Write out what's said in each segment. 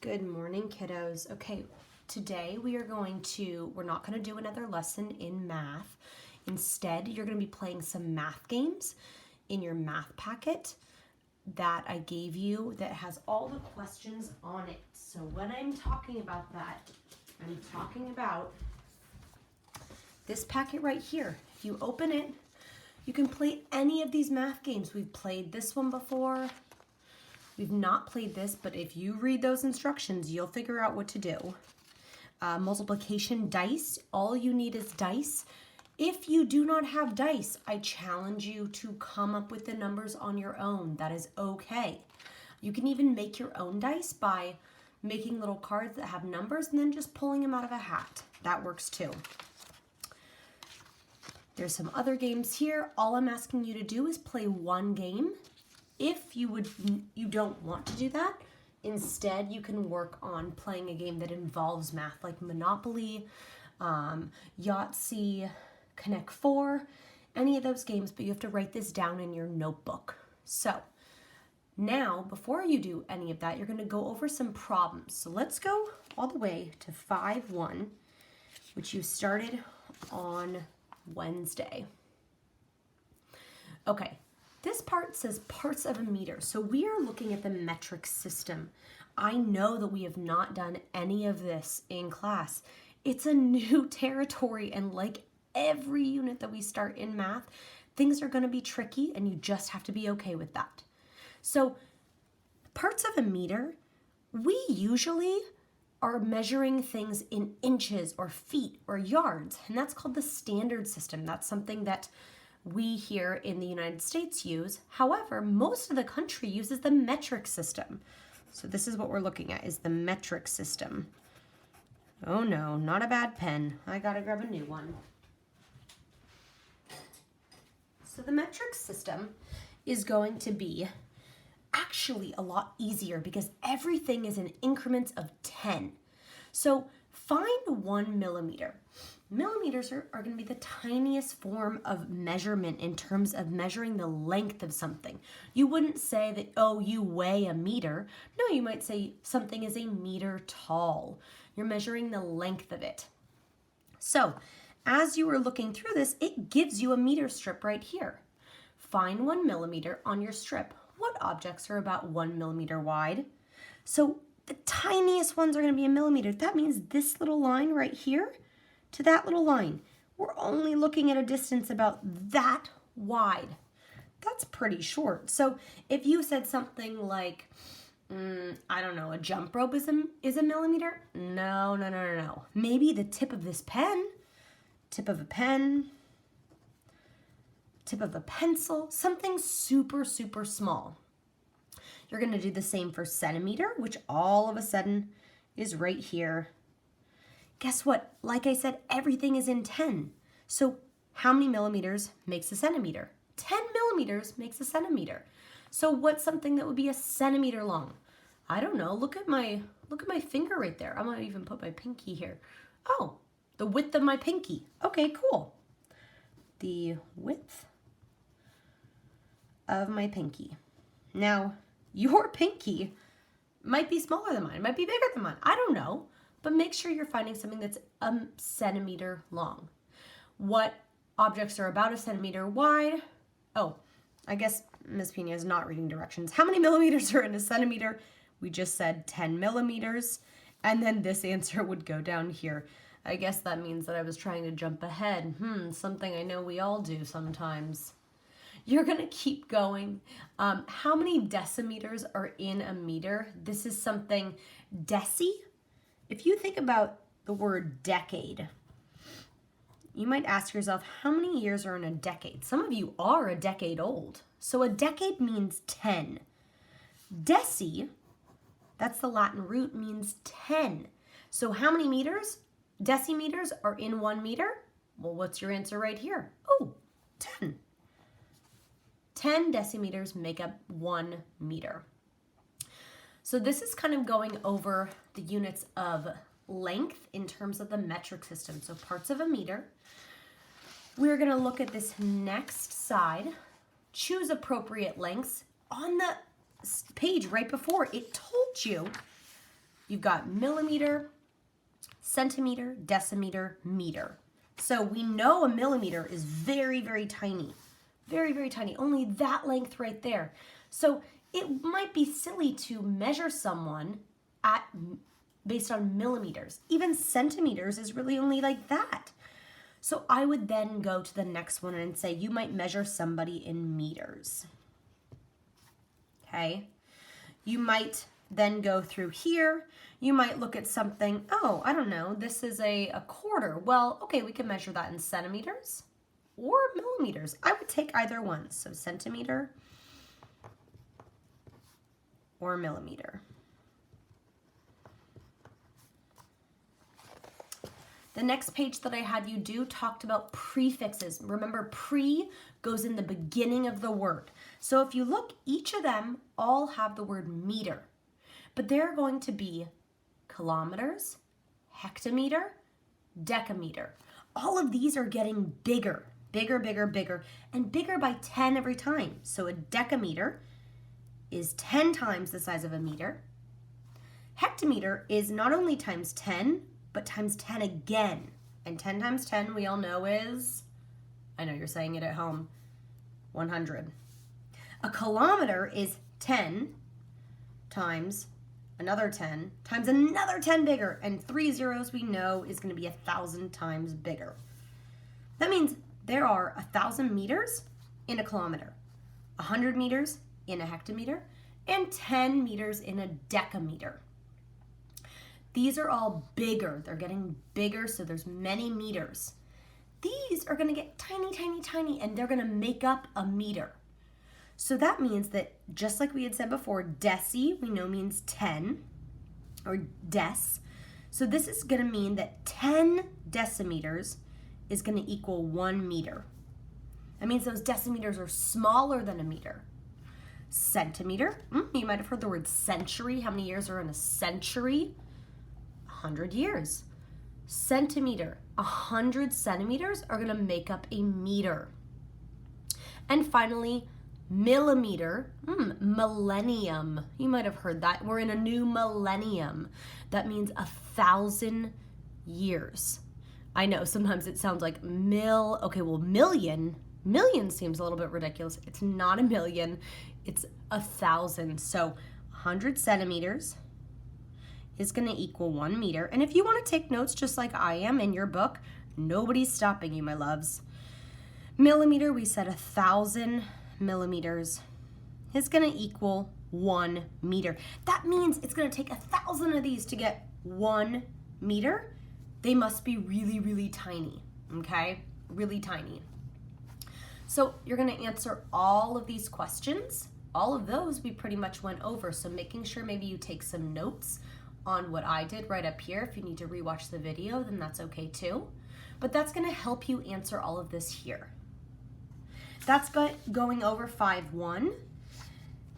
Good morning, kiddos. Okay, today we're not going to do another lesson in math. Instead, you're going to be playing some math games in your math packet that I gave you that has all the questions on it. So when I'm talking about that, I'm talking about this packet right here. If you open it, you can play any of these math games. We've played this one before. We've not played this, but if you read those instructions, you'll figure out what to do. Multiplication dice, all you need is dice. If you do not have dice, I challenge you to come up with the numbers on your own. That is okay. You can even make your own dice by making little cards that have numbers and then just pulling them out of a hat. That works too. There's some other games here. All I'm asking you to do is play one game. If you don't want to do that, instead you can work on playing a game that involves math, like Monopoly, Yahtzee, Connect 4, any of those games, but you have to write this down in your notebook. So now, before you do any of that, you're going to go over some problems. So let's go all the way to 5-1, which you started on Wednesday. Okay. This part says parts of a meter. So we are looking at the metric system. I know that we have not done any of this in class. It's a new territory, and like every unit that we start in math, things are going to be tricky and you just have to be okay with that. So parts of a meter, we usually are measuring things in inches or feet or yards, and that's called the standard system. That's something that we here in the United States use. However, most of the country uses the metric system. So this is what we're looking at, is the metric system. Oh no, not a bad pen. I gotta grab a new one. So the metric system is going to be actually a lot easier because everything is in increments of 10. So find 1 millimeter. Millimeters are going to be the tiniest form of measurement in terms of measuring the length of something. You wouldn't say that, oh, you weigh a meter. No, you might say something is a meter tall. You're measuring the length of it. So as you are looking through this, it gives you a meter strip right here. Find 1 millimeter on your strip. What objects are about 1 millimeter wide? So the tiniest ones are going to be a millimeter. That means this little line right here to that little line, we're only looking at a distance about that wide. That's pretty short. So if you said something like, I don't know, a jump rope is a millimeter? No. Maybe the tip of this pen, tip of a pen, tip of a pencil, something super, super small. You're going to do the same for centimeter, which all of a sudden is right here. Guess what? Like I said, everything is in 10. So how many millimeters makes a centimeter? 10 millimeters makes a centimeter. So what's something that would be a centimeter long? I don't know. Look at my finger right there. I'm gonna even put my pinky here. Oh, the width of my pinky. Okay, cool. The width of my pinky. Now, your pinky might be smaller than mine. It might be bigger than mine. I don't know. But make sure you're finding something that's a centimeter long. What objects are about a centimeter wide? Oh, I guess Ms. Pena is not reading directions. How many millimeters are in a centimeter? We just said 10 millimeters. And then this answer would go down here. I guess that means that I was trying to jump ahead. Something I know we all do sometimes. You're going to keep going. How many decimeters are in a meter? This is something deci. If you think about the word decade, you might ask yourself, how many years are in a decade? Some of you are a decade old. So a decade means 10. Deci, that's the Latin root, means 10. So how many meters? Decimeters are in 1 meter? Well, what's your answer right here? Oh, 10. 10 decimeters make up 1 meter. So this is kind of going over the units of length in terms of the metric system. So parts of a meter. We're going to look at this next side. Choose appropriate lengths. On the page right before, it told you You've got millimeter, centimeter, decimeter, meter. So we know a millimeter is very, very tiny. Very, very tiny. Only that length right there. So it might be silly to measure someone based on millimeters. Even centimeters is really only like that. So I would then go to the next one and say you might measure somebody in meters. Okay? You might then go through here. You might look at something, oh, I don't know, this is a quarter. Well, okay, we can measure that in centimeters or millimeters. I would take either one. So centimeter or millimeter. The next page that I had you do talked about prefixes. Remember, pre goes in the beginning of the word. So if you look, each of them all have the word meter, but they're going to be kilometers, hectometer, decameter. All of these are getting bigger, bigger, bigger, bigger, and bigger by 10 every time. So a decameter is 10 times the size of a meter. Hectometer is not only times 10, but times 10 again. And 10 times 10 we all know is, I know you're saying it at home, 100. A kilometer is 10 times another 10 times another 10 bigger, and 3 zeros we know is going to be 1,000 times bigger. That means there are 1,000 meters in a kilometer, 100 meters in a hectometer, and 10 meters in a decameter. These are all bigger. They're getting bigger, so there's many meters. These are going to get tiny, tiny, tiny, and they're going to make up a meter. So that means that, just like we had said before, deci, we know means 10, or des. So this is going to mean that 10 decimeters is going to equal 1 meter. That means those decimeters are smaller than a meter. Centimeter, you might have heard the word century. How many years are in a century? 100 years. Centimeter, 100 centimeters are going to make up a meter. And finally, millimeter, millennium. You might have heard that. We're in a new millennium. That means 1,000 years. I know sometimes it sounds like okay, well, million seems a little bit ridiculous. It's not a million, it's 1,000. So 100 centimeters is going to equal 1 meter. And if you want to take notes just like I am in your book, nobody's stopping you, my loves. Millimeter, we said 1,000 millimeters is going to equal 1 meter. That means it's going to take 1,000 of these to get 1 meter. They must be really, really tiny, okay? Really tiny. So you're going to answer all of these questions. All of those we pretty much went over. So making sure maybe you take some notes on what I did right up here. If you need to rewatch the video, then that's okay too. But that's going to help you answer all of this here. That's going over 5.1.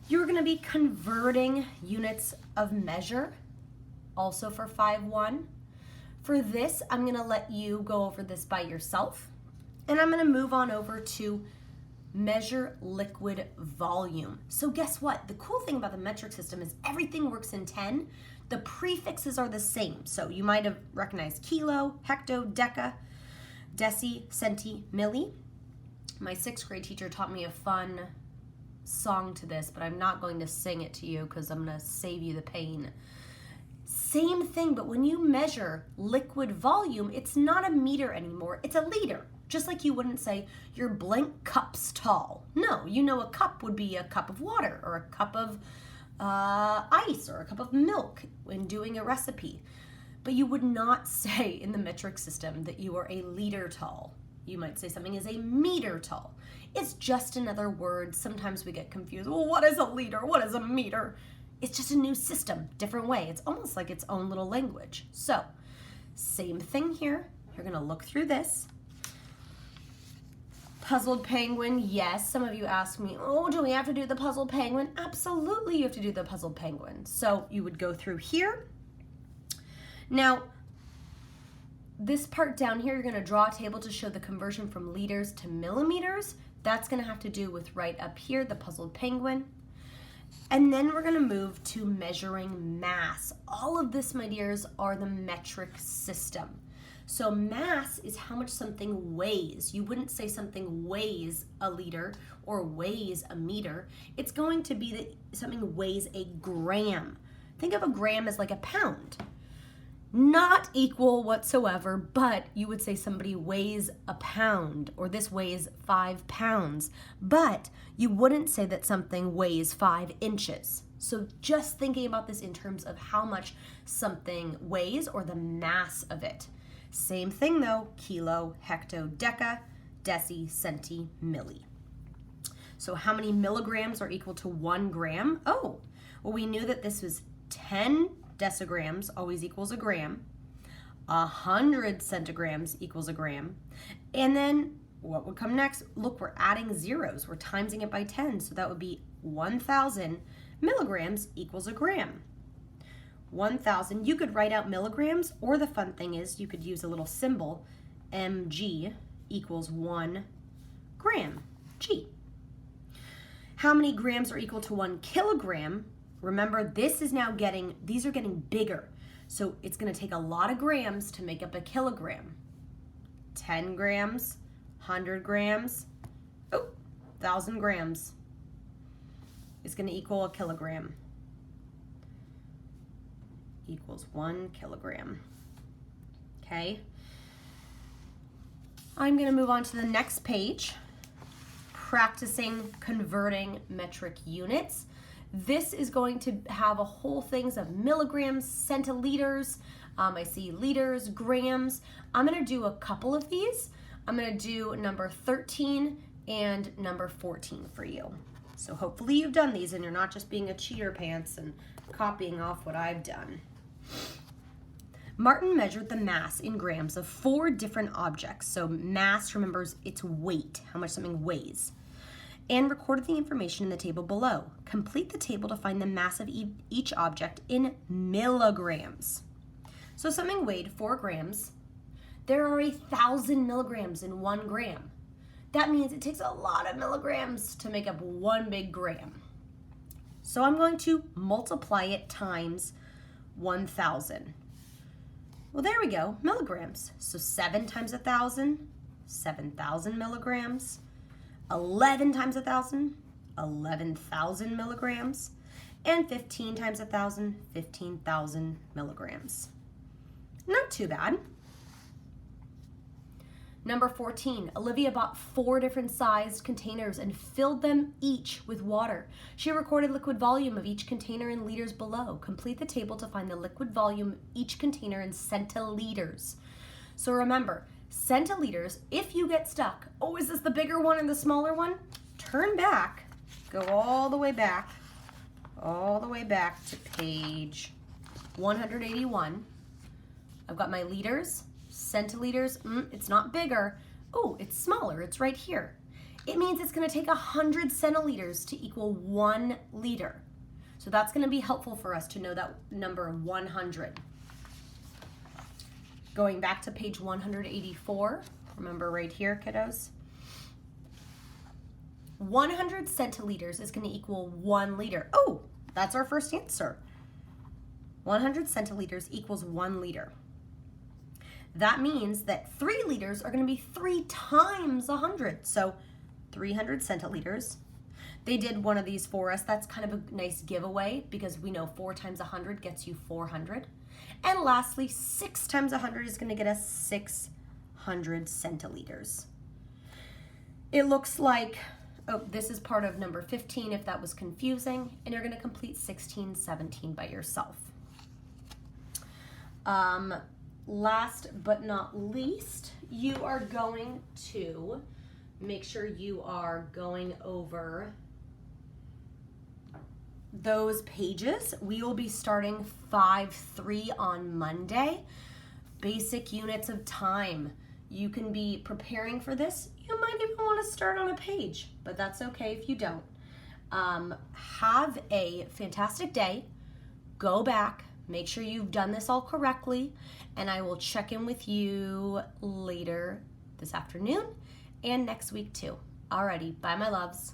You're going to be converting units of measure also for 5.1. For this, I'm going to let you go over this by yourself. And I'm going to move on over to measure liquid volume. So guess what? The cool thing about the metric system is everything works in 10. The prefixes are the same. So you might have recognized kilo, hecto, deca, deci, centi, milli. My 6th grade teacher taught me a fun song to this, but I'm not going to sing it to you because I'm going to save you the pain. Same thing, but when you measure liquid volume, it's not a meter anymore, it's a liter. Just like you wouldn't say your blank cup's tall. No, you know a cup would be a cup of water or a cup of ice or a cup of milk when doing a recipe. But you would not say in the metric system that you are a liter tall. You might say something is a meter tall. It's just another word. Sometimes we get confused. Well, what is a liter? What is a meter? It's just a new system, different way. It's almost like its own little language. So, same thing here. You're going to look through this. Puzzled penguin, yes. Some of you ask me, oh, do we have to do the puzzled penguin? Absolutely, you have to do the puzzled penguin. So you would go through here. Now, this part down here, you're going to draw a table to show the conversion from liters to millimeters. That's going to have to do with right up here, the puzzled penguin. And then we're going to move to measuring mass. All of this, my dears, are the metric system. So mass is how much something weighs. You wouldn't say something weighs a liter or weighs a meter. It's going to be that something weighs a gram. Think of a gram as like a pound. Not equal whatsoever, but you would say somebody weighs a pound, or this weighs 5 pounds, but you wouldn't say that something weighs 5 inches. So just thinking about this in terms of how much something weighs or the mass of it. Same thing though, kilo, hecto, deca, deci, centi, milli. So how many milligrams are equal to 1 gram? Oh, well, we knew that this was 10 decigrams always equals a gram. 100 centigrams equals a gram. And then what would come next? Look, we're adding zeros. We're timesing it by 10. So that would be 1,000 milligrams equals a gram. 1,000, you could write out milligrams, or the fun thing is you could use a little symbol, mg equals 1 gram, g. How many grams are equal to 1 kilogram? Remember, these are getting bigger. So it's gonna take a lot of grams to make up a kilogram. 10 grams, 100 grams, 1,000 grams is gonna equal a kilogram. Equals 1 kilogram. Okay. I'm gonna move on to the next page, practicing converting metric units. This is going to have a whole things of milligrams, centiliters. I see liters, grams. I'm gonna do a couple of these. I'm gonna do number 13 and number 14 for you. So hopefully you've done these and you're not just being a cheater pants and copying off what I've done. Martin measured the mass in grams of 4 different objects. So mass remembers its weight, how much something weighs, and recorded the information in the table below. Complete the table to find the mass of each object in milligrams. So something weighed 4 grams. There are 1,000 milligrams in 1 gram. That means it takes a lot of milligrams to make up 1 big gram. So I'm going to multiply it times 1,000. Well, there we go, milligrams. So 7 times 1,000, 7,000 milligrams. 11 times 1,000, 11,000 milligrams. And 15 times 1,000, 15,000 milligrams. Not too bad. Number 14, Olivia bought 4 different sized containers and filled them each with water. She recorded liquid volume of each container in liters below. Complete the table to find the liquid volume of each container in centiliters. So remember, centiliters, if you get stuck, oh, is this the bigger one or the smaller one? Turn back, go all the way back to page 181. I've got my liters, centiliters, it's not bigger. Oh, it's smaller, it's right here. It means it's gonna take 100 centiliters to equal 1 liter. So that's gonna be helpful for us to know that number 100. Going back to page 184, remember right here, kiddos? 100 centiliters is gonna equal 1 liter. Oh, that's our first answer. 100 centiliters equals 1 liter. That means that 3 liters are gonna be 3 times 100. So 300 centiliters. They did one of these for us. That's kind of a nice giveaway because we know 4 times 100 gets you 400. And lastly, 6 times 100 is gonna get us 600 centiliters. It looks like, oh, this is part of number 15 if that was confusing, and you're gonna complete 16, 17 by yourself. Last but not least, you are going to make sure you are going over those pages. We will be starting 5-3 on Monday. Basic units of time. You can be preparing for this. You might even want to start on a page, but that's okay if you don't. Have a fantastic day. Go back. Make sure you've done this all correctly, and I will check in with you later this afternoon and next week too. Alrighty, bye my loves.